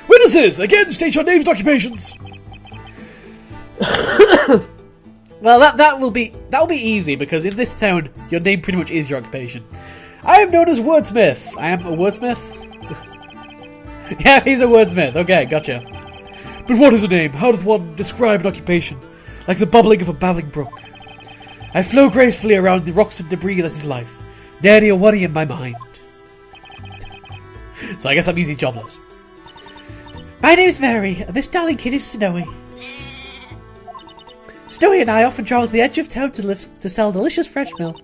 Witnesses, again state your names and occupations. Well, that will be easy, because in this town, your name pretty much is your occupation. I am known as Wordsmith. I am a wordsmith? Yeah, he's a wordsmith. Okay, gotcha. But what is a name? How does one describe an occupation? Like the bubbling of a babbling brook. I flow gracefully around the rocks and debris that is life. Nary a worry in my mind. So I guess that means he's jobless. My name's Mary, and this darling kid is Snowy. Snowy and I often travel to the edge of town to sell delicious fresh milk.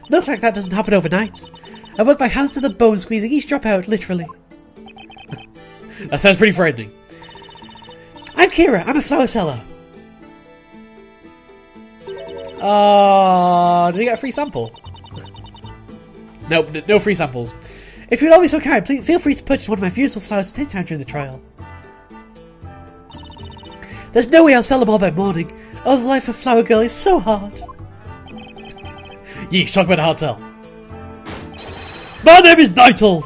Milk like that doesn't happen overnight. I work my hands to the bone, squeezing each drop out, literally. That sounds pretty frightening. I'm Kira, I'm a flower seller. Did he get a free sample? Nope, no free samples. If you'd all be so kind, please feel free to purchase one of my beautiful flowers at any time during the trial. There's no way I'll sell them all by morning. Oh, the life of Flower Girl is so hard. Yeesh, talk about a hard sell. My name is Nightle.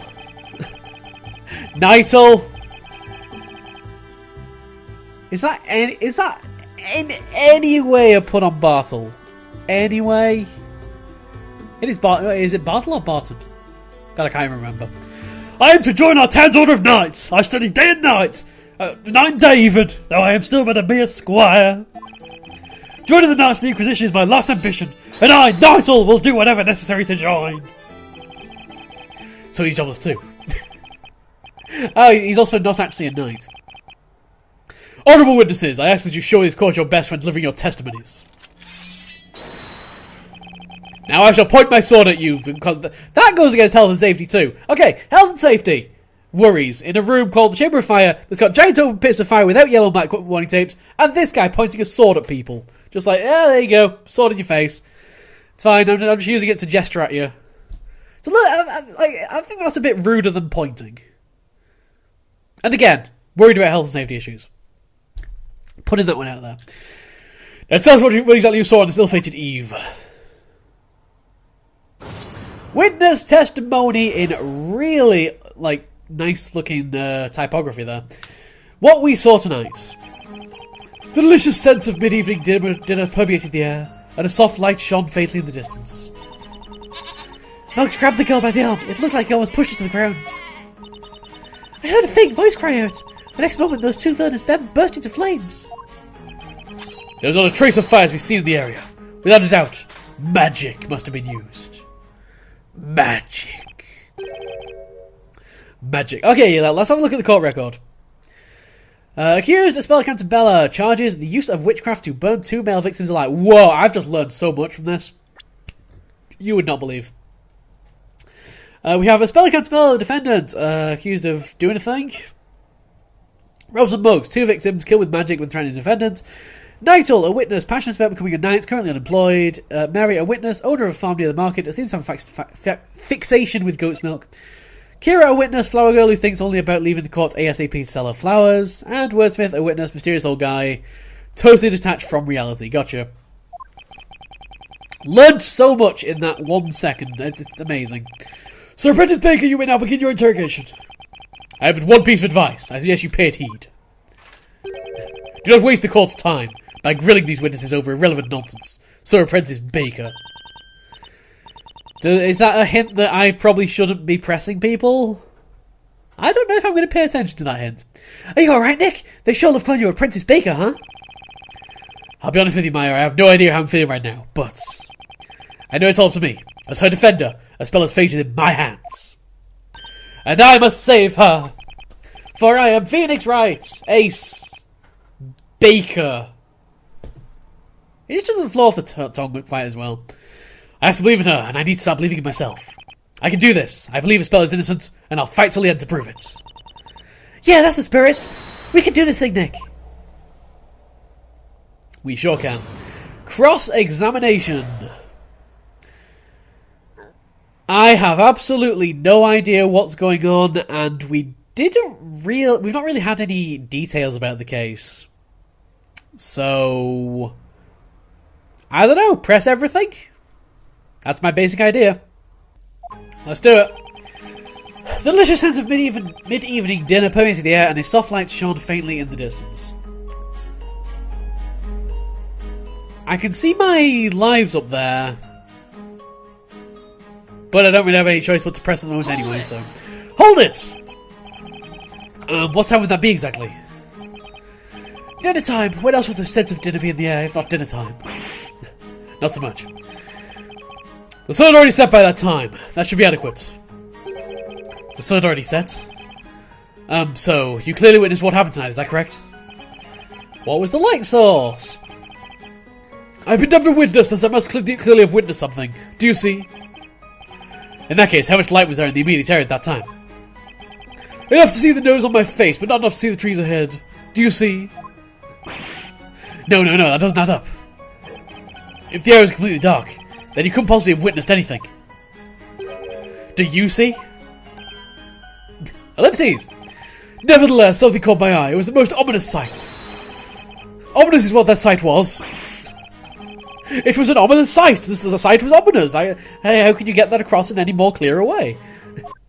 Nightle. Is that in any way a put on Bartle? Anyway? It is is it Bartle or Barton? God, I can't remember. I am to join our town's order of knights. I study day and night. Night and day even, though I am still but a mere squire. Joining the Knights of the Inquisition is my last ambition, and I, Nightle, will do whatever necessary to join. So he's jobless too. Oh, he's also not actually a knight. Honourable witnesses, I ask that you show this court your best when delivering your testimonies. Now I shall point my sword at you, because that goes against health and safety too. Okay, health and safety. Worries. In a room called the Chamber of Fire that's got giant open pits of fire without yellow and black warning tapes, and this guy pointing a sword at people. Just like, yeah, there you go, sword in your face. It's fine, I'm just using it to gesture at you. So look, I think that's a bit ruder than pointing. And again, worried about health and safety issues. Putting that one out there. Now tell us what exactly you saw on this ill-fated eve. Witness testimony in really, nice-looking typography there. What we saw tonight. The delicious scent of mid-evening dinner permeated the air, and a soft light shone faintly in the distance. Milks grabbed the girl by the arm. It looked like he almost pushed her to the ground. I heard a faint voice cry out. The next moment, those two villainous men burst into flames. There was not a trace of fire to be seen in the area. Without a doubt, magic must have been used. Magic. Okay, let's have a look at the court record. Accused Espella Cantabella charges the use of witchcraft to burn 2 male victims alive. Whoa, I've just learned so much from this. You would not believe. We have Espella Cantabella, the defendant, accused of doing a thing. Robs and mugs, 2 victims killed with magic when threatening the defendant. Nightle, a witness, passionate about becoming a knight, currently unemployed. Mary, a witness, owner of a farm near the market, that seems to have a fixation with goat's milk. Kira, a witness, flower girl who thinks only about leaving the court ASAP to sell her flowers. And Wordsmith, a witness, mysterious old guy, totally detached from reality. Gotcha. Learned so much in that 1 second. It's amazing. Sir Apprentice Baker, you may now begin your interrogation. I have but one piece of advice. I suggest you pay it heed. Do not waste the court's time by grilling these witnesses over irrelevant nonsense. Sir Apprentice Baker. Is that a hint that I probably shouldn't be pressing people? I don't know if I'm going to pay attention to that hint. Are you alright, Nick? They sure love calling you Apprentice Baker, huh? I'll be honest with you, Maya, I have no idea how I'm feeling right now, but I know it's all up to me. As her defender, Espella's fate is in my hands. And I must save her. For I am Phoenix Wright, Ace Baker. He just doesn't flow off the tongue quite as well. I have to believe in her, and I need to start believing in myself. I can do this. I believe Espella's innocent, and I'll fight till the end to prove it. Yeah, that's the spirit. We can do this thing, Nick. We sure can. Cross-examination. I have absolutely no idea what's going on, and we've not really had any details about the case. So, I don't know, press everything? That's my basic idea. Let's do it. The delicious scent of mid-evening dinner permeated the air, and a soft light shone faintly in the distance. I can see my lives up there, but I don't really have any choice but to press at the moment anyway, so... Hold it! What time would that be exactly? Dinner time! When else would the scent of dinner be in the air if not dinner time? Not so much. The sun had already set by that time. That should be adequate. The sun had already set? So, you clearly witnessed what happened tonight, is that correct? What was the light source? I've been dubbed a witness, as I must clearly have witnessed something. Do you see? In that case, how much light was there in the immediate area at that time? Enough to see the nose on my face, but not enough to see the trees ahead. Do you see? No, that doesn't add up. If the air was completely dark, then you couldn't possibly have witnessed anything. Do you see? Ellipses! Nevertheless, something caught my eye. It was the most ominous sight. Ominous is what that sight was. It was an ominous sight. The sight was ominous. Hey, how can you get that across in any more clearer way?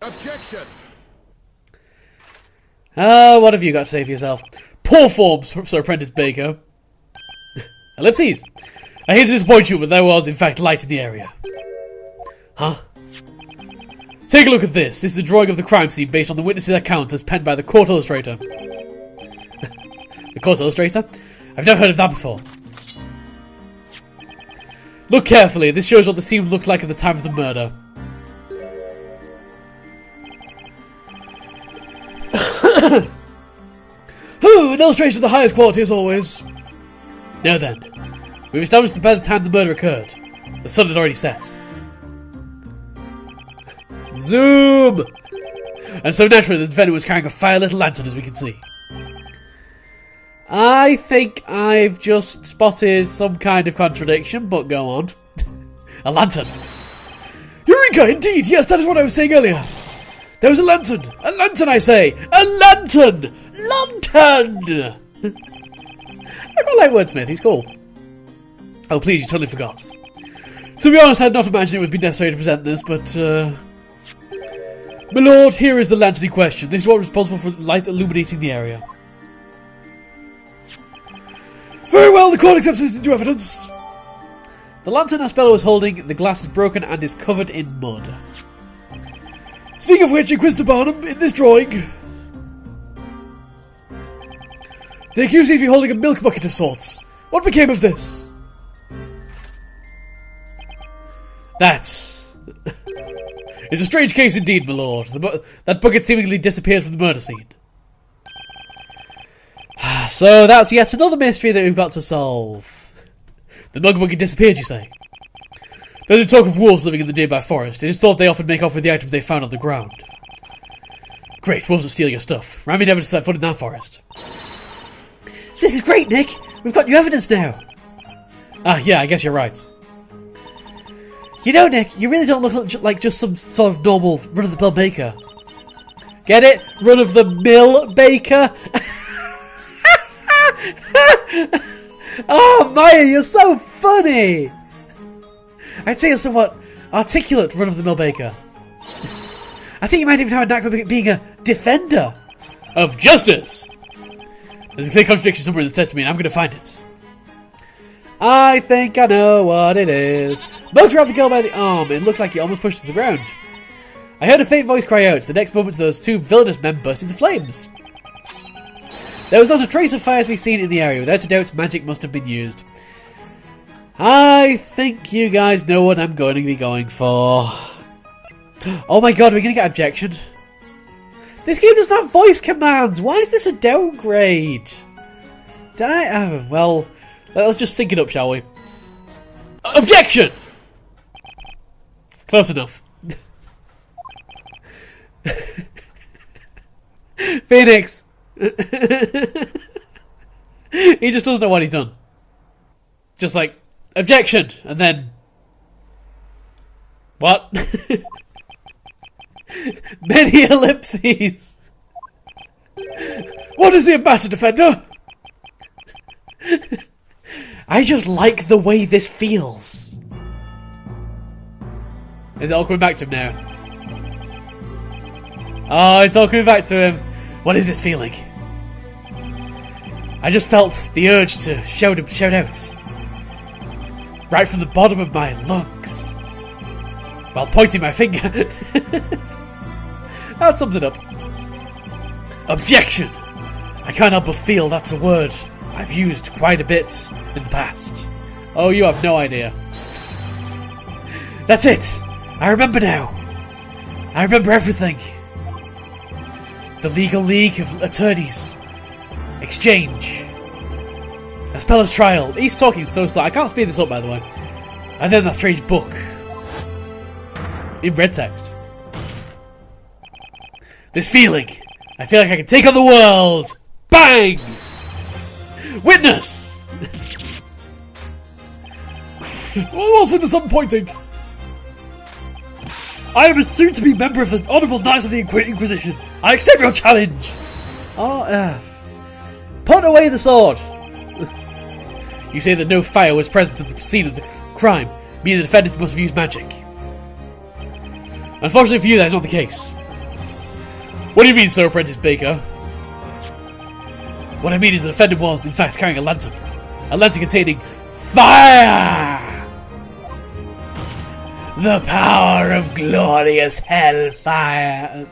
Objection! What have you got to say for yourself? Poor forms, Sir Apprentice Baker. Ellipses! I hate to disappoint you, but there was, in fact, light in the area. Huh? Take a look at this. This is a drawing of the crime scene based on the witness's account as penned by the court illustrator. The court illustrator? I've never heard of that before. Look carefully. This shows what the scene looked like at the time of the murder. An illustration of the highest quality as always. Now then, we've established that by the time the murder occurred, the sun had already set. Zoom! And so naturally the defendant was carrying a fire-lit lantern, as we can see. I think I've just spotted some kind of contradiction, but go on. A lantern. Eureka, indeed! Yes, that is what I was saying earlier. There was a lantern! A lantern, I say! A lantern! Lantern! I quite like Wordsmith, he's cool. Oh, please, you totally forgot. To be honest, I had not imagined it would be necessary to present this, but, my lord, here is the lantern in question. This is what was responsible for light illuminating the area. Very well, the court accepts this into evidence. The lantern Aspello is holding, the glass is broken and is covered in mud. Speaking of which, Inquisitor Barnum, in this drawing, the accused seems to be holding a milk bucket of sorts. What became of this? That's... It's a strange case indeed, my lord. That bucket seemingly disappeared from the murder scene. So that's yet another mystery that we've got to solve. The milk bucket disappeared, you say? There's a talk of wolves living in the nearby forest. It is thought they often make off with the items they found on the ground. Great, wolves are stealing your stuff. Rami never set foot in that forest. This is great, Nick! We've got new evidence now! Yeah, I guess you're right. You know, Nick, you really don't look like just some sort of normal run-of-the-mill baker. Get it? Run-of-the-mill baker? Oh, Maya, you're so funny! I'd say you're somewhat articulate run-of-the-mill baker. I think you might even have a knack for being a defender of justice! There's a clear contradiction somewhere in the testament, I'm going to find it. I think I know what it is. Mo grabbed the girl by the arm. It looked like he almost pushed her to the ground. I heard a faint voice cry out. The next moment, those two villainous men burst into flames. There was not a trace of fire to be seen in the area. Without a doubt, magic must have been used. I think you guys know what I'm going to be going for. Oh my god, we're going to get objection. This game doesn't have voice commands. Why is this a downgrade? Did I? Well, let's just sync it up, shall we? Objection! Close enough. Phoenix! He just doesn't know what he's done. Just like, objection! And then... What? Many ellipses! What is the matter, defender? I just like the way this feels. Is it all coming back to him now? Oh, it's all coming back to him. What is this feeling? I just felt the urge to shout out. Right from the bottom of my lungs. While pointing my finger. That sums it up. Objection! I can't help but feel that's a word I've used quite a bit in the past. Oh, you have no idea. That's it! I remember now. I remember everything. The Legal League of Attorneys. Exchange. Aspella's trial. He's talking so slow. I can't speed this up, by the way. And then that strange book. In red text. This feeling. I feel like I can take on the world. Bang! Witness! What was in the sun pointing? I am a soon-to-be member of the Honourable Knights of the Inquisition. I accept your challenge. Oh, put away the sword. You say that no fire was present at the scene of the crime, meaning the defendants must have used magic. Unfortunately for you, that is not the case. What do you mean, Sir Apprentice Baker? What I mean is the defendant was, in fact, carrying a lantern. A lantern containing fire! The power of glorious hellfire.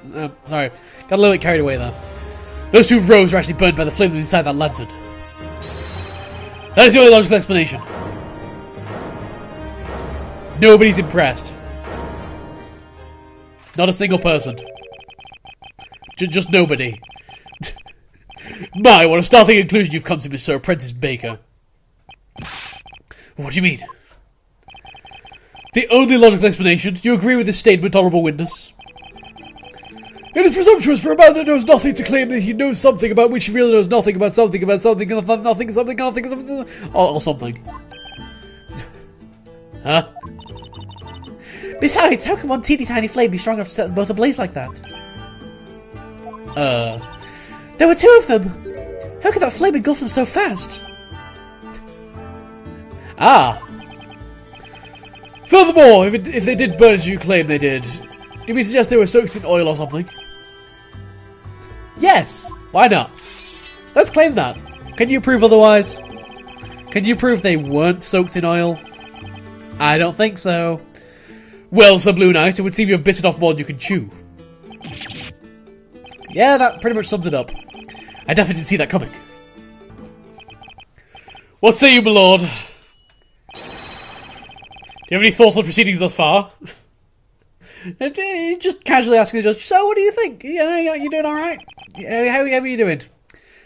Sorry, got a little bit carried away there. Those two robes were actually burned by the flame inside that lantern. That is the only logical explanation. Nobody's impressed. Not a single person. Just nobody. My, what a startling conclusion you've come to, Mr. Apprentice Baker. What do you mean? The only logical explanation. Do you agree with this statement, Honourable Witness? It is presumptuous for a man that knows nothing to claim that he knows something about which he really knows nothing about something, or something. Huh? Besides, how can one teeny tiny flame be strong enough to set them both ablaze like that? There were two of them! How could that flame engulf them so fast? Ah! Furthermore, if they did burn as you claim they did, do you suggest they were soaked in oil or something? Yes! Why not? Let's claim that. Can you prove otherwise? Can you prove they weren't soaked in oil? I don't think so. Well, Sir Blue Knight, it would seem you have bitten off more than you can chew. Yeah, that pretty much sums it up. I definitely didn't see that coming. What say you, my lord? Do you have any thoughts on the proceedings thus far? Just casually asking the judge, so what do you think? You doing alright? How are you doing?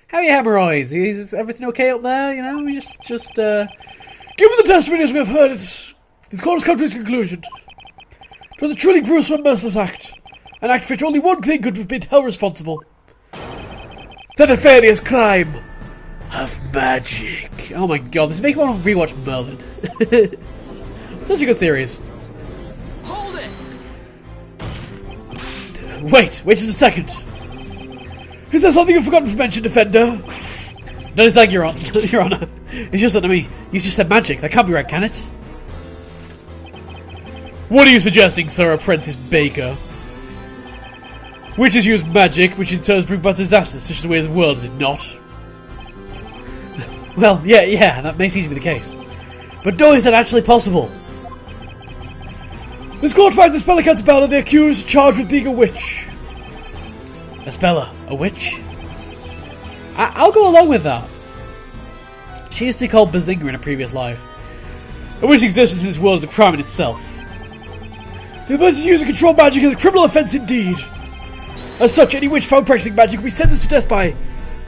How are your hemorrhoids? Is everything okay up there? Given the testimony as we have heard it, the court has come to its conclusion. It was a truly gruesome and merciless act. An act for which only one thing could have been held responsible. The nefarious crime of magic. Oh my god, this is making me want to rewatch Merlin. Such a good series. Hold it! Wait just a second. Is there something you've forgotten to mention, Defender? No, it's like Your Honor. It's just that, you just said magic. That can't be right, can it? What are you suggesting, Sir Apprentice Baker? Witches use magic, which in turn bring about disasters, such as the way of the world, is it not? Well, yeah, that may seem to be the case. But no, is that actually possible? This court finds Aspella's Aspella's the accused, charged with being a witch. Aspella, a witch? I'll go along with that. She used to be called Bazinga in a previous life. A witch's existence in this world is a crime in itself. The ability to use and control magic is a criminal offence indeed. As such, any witch found practicing magic will be sentenced to death by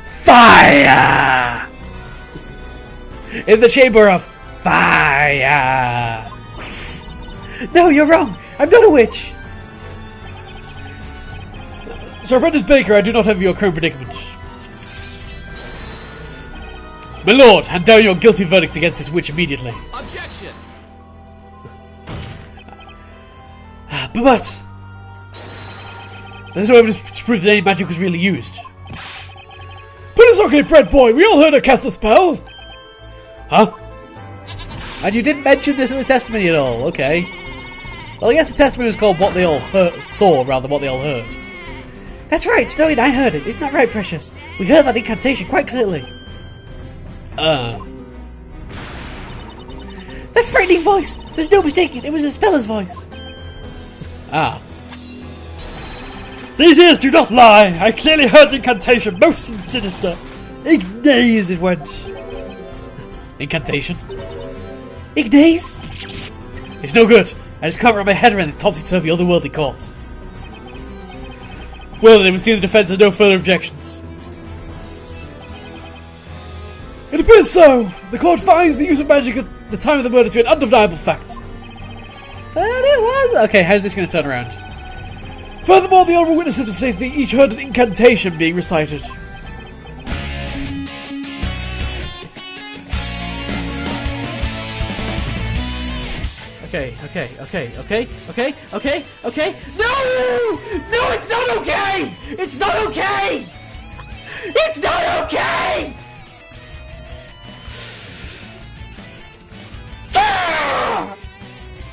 fire! In the chamber of fire! No, you're wrong! I'm not a witch! Sir Apprentice Baker, I do not have your current predicament. My lord, hand down your guilty verdict against this witch immediately. Objection! But there's no evidence to prove that any magic was really used. Put us okay, bread boy, we all heard her cast a spell! Huh? And you didn't mention this in the testimony at all, okay. Well, I guess the testimony was called what they all saw rather than what they all heard. That's right, Snowy and I heard it. Isn't that right, Precious? We heard that incantation quite clearly. That frightening voice! There's no mistaking, it was a speller's voice. Ah. These ears do not lie. I clearly heard the incantation, most sinister. Ignaze it went. Incantation? Ignace? It's no good. I just can't wrap my head around this topsy-turvy otherworldly court. Well, then, we see the defence has no further objections. It appears so. The court finds the use of magic at the time of the murder to be an undeniable fact. But it was. Okay, how's this going to turn around? Furthermore, the honourable witnesses have stated they each heard an incantation being recited. Okay. No! No, it's not okay! It's not okay! It's not okay!